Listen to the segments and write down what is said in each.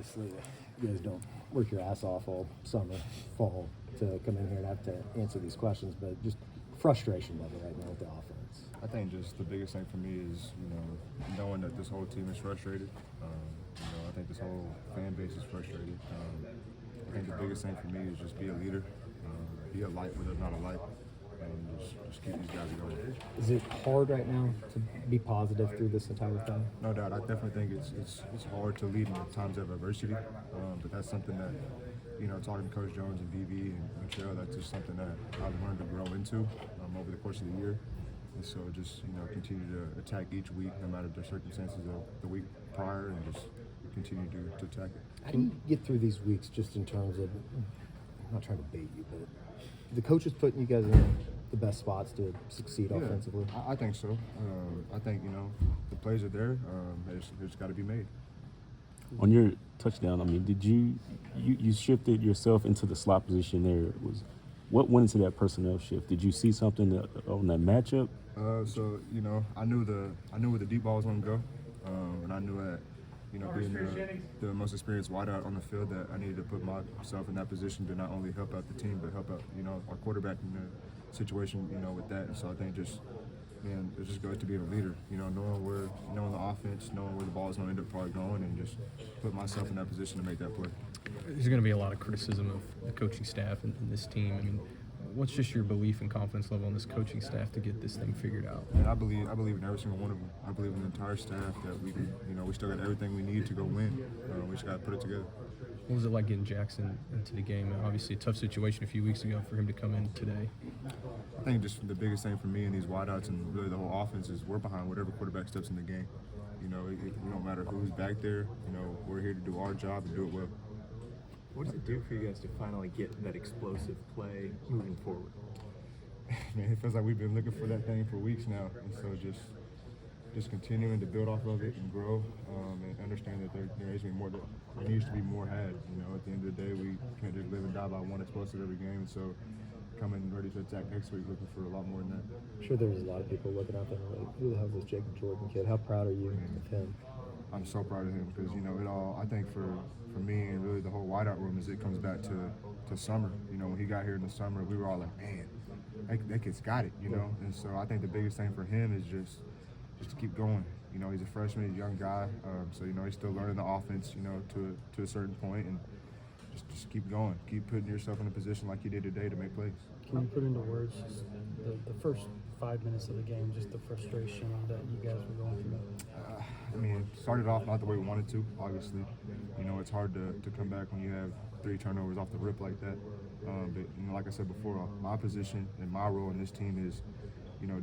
obviously you guys don't work your ass off all summer, fall to come in here and have to answer these questions, but just frustration level right now with the offense. I think just the biggest thing for me is, knowing that this whole team is frustrated. I think this whole fan base is frustrated. I think the biggest thing for me is just be a leader, be a light where there's not a light, and just keep these guys going. Is it hard right now to be positive through this entire thing? No doubt. I definitely think it's hard to lead in times of adversity, but that's something that, talking to Coach Jones and BB and Michelle, that's just something that I've learned to grow into over the course of the year. And so just, continue to attack each week, no matter the circumstances of the week prior, and just continue to attack it. How do you get through these weeks just in terms of, I'm not trying to bait you, but the coach is putting you guys in the best spots to succeed offensively? I think so. I think, the plays are there. They just got to be made. On your touchdown, I mean, did you shifted yourself into the slot position there? What went into that personnel shift? Did you see something on that matchup? I knew where the deep ball was going to go, and I knew that, being the most experienced wideout on the field, that I needed to put myself in that position to not only help out the team, but help out, our quarterback in the situation, with that. And so I think it just goes to being a leader, knowing the offense, knowing where the ball is going to end up probably going, and just put myself in that position to make that play. There's going to be a lot of criticism of the coaching staff and this team. I mean, what's just your belief and confidence level on this coaching staff to get this thing figured out? And I believe in every single one of them. I believe in the entire staff that we can, we still got everything we need to go win. We just got to put it together. What was it like getting Jackson into the game? Obviously a tough situation a few weeks ago for him to come in today. I think just the biggest thing for me in these wideouts and really the whole offense is we're behind whatever quarterback steps in the game. It don't matter who's back there. We're here to do our job and do it well. What does it do for you guys to finally get that explosive play moving forward? Man, it feels like we've been looking for that thing for weeks now, and so just continuing to build off of it and grow, and understand that there needs to be more. There needs to be more had. At the end of the day, we can't just live and die by one explosive every game. And so, coming ready to attack next week, looking for a lot more than that. I'm sure there's a lot of people looking out there like, who the hell is this Jacob Jordan kid? How proud are you of him? I'm so proud of him because it all. I think for me and really the whole wideout room is it comes back to summer. When he got here in the summer, we were all like, man, that kid's got it. And so I think the biggest thing for him is just to keep going. He's a freshman, he's a young guy, so he's still learning the offense. To a certain point, and just keep going, keep putting yourself in a position like you did today to make plays. Can you put into words just the first 5 minutes of the game, just the frustration that you guys were going through? It started off not the way we wanted to, obviously. It's hard to come back when you have 3 turnovers off the rip like that. But, like I said before, my position and my role in this team is,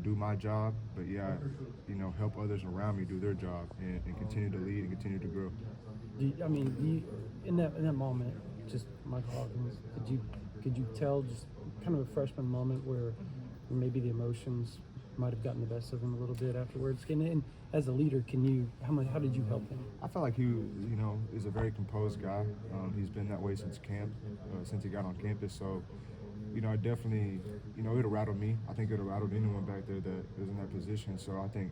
do my job, but help others around me do their job and continue to lead and continue to grow. In that moment, just Michael Hawkins, could you tell just kind of a freshman moment where maybe the emotions might have gotten the best of him a little bit afterwards? And as a leader, how did you help him? I felt like he, is a very composed guy. He's been that way since camp, since he got on campus. So, I definitely, it'll rattle me. I think it'll rattle anyone back there that is in that position. So I think,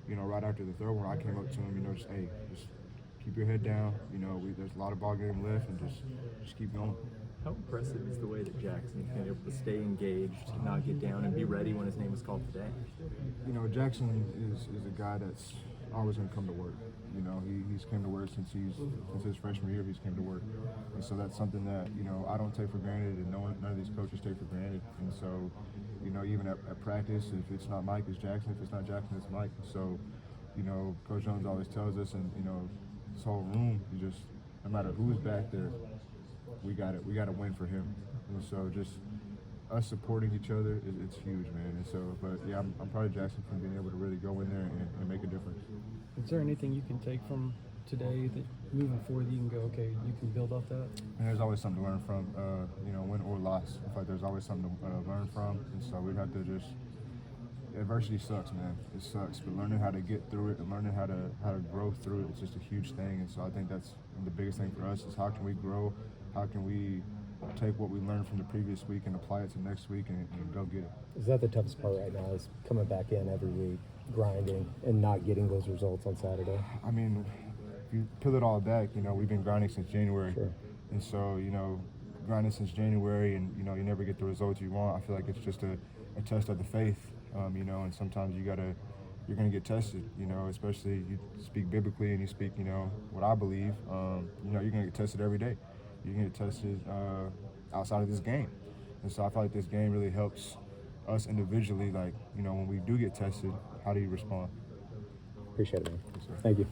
right after the third one, I came up to him, just keep your head down. There's a lot of ball game left, and just keep going. How impressive is the way that Jackson's been able to stay engaged, not get down, and be ready when his name was called today? Jackson is a guy that's always going to come to work. He's came to work since his freshman year. He's came to work, and so that's something that I don't take for granted, and none of these coaches take for granted. And so, even at practice, if it's not Mike, it's Jackson. If it's not Jackson, it's Mike. So, Coach Jones always tells us, and this whole room, no matter who's back there, we got it. We got to win for him. And so just us supporting each other, it's huge, man. And so, but yeah, I'm proud of Jackson for being able to really go in there and make a difference. Is there anything you can take from today that moving forward you can go, okay, you can build off that? And there's always something to learn from, win or loss. I feel like there's always something to learn from. And so we'd have to adversity sucks, man. It sucks. But learning how to get through it and learning how to grow through it is just a huge thing. And so I think that's the biggest thing for us is how can we grow? How can we take what we learned from the previous week and apply it to next week and go get it? Is that the toughest part right now, is coming back in every week, grinding, and not getting those results on Saturday? you peel it all back, you know, we've been grinding since January. Sure. And so, you know, grinding since January and, you know, you never get the results you want. I feel like it's just a test of the faith, you know, and sometimes you're going to get tested, you know, especially you speak biblically and you speak, you know, what I believe, you know, you're going to get tested every day. You're going to get tested outside of this game. And so I feel like this game really helps us individually, like, you know, when we do get tested, how do you respond? Appreciate it, man. Thank you.